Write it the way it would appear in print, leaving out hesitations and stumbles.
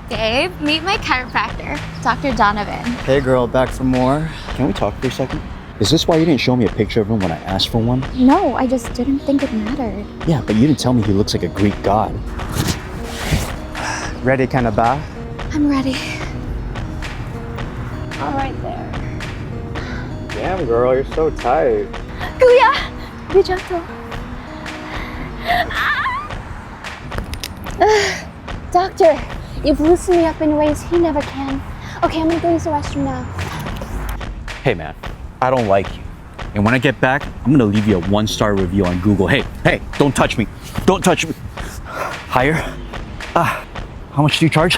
Babe, meet my chiropractor, Dr. Donovan. Hey girl, back for more. Can we talk for a second? Is this why you didn't show me a picture of him when I asked for one? No, I just didn't think it mattered. Yeah, but you didn't tell me he looks like a Greek god. Ready, Kanaba? I'm ready. All right there. Damn girl, you're so tight. Kuya! Be gentle. Doctor, you've loosened me up in ways he never can. Okay, I'm gonna go use the restroom now. Hey man, I don't like you. And when I get back, I'm gonna leave you a 1-star review on Google. Hey, don't touch me. Don't touch me. Higher? How much do you charge?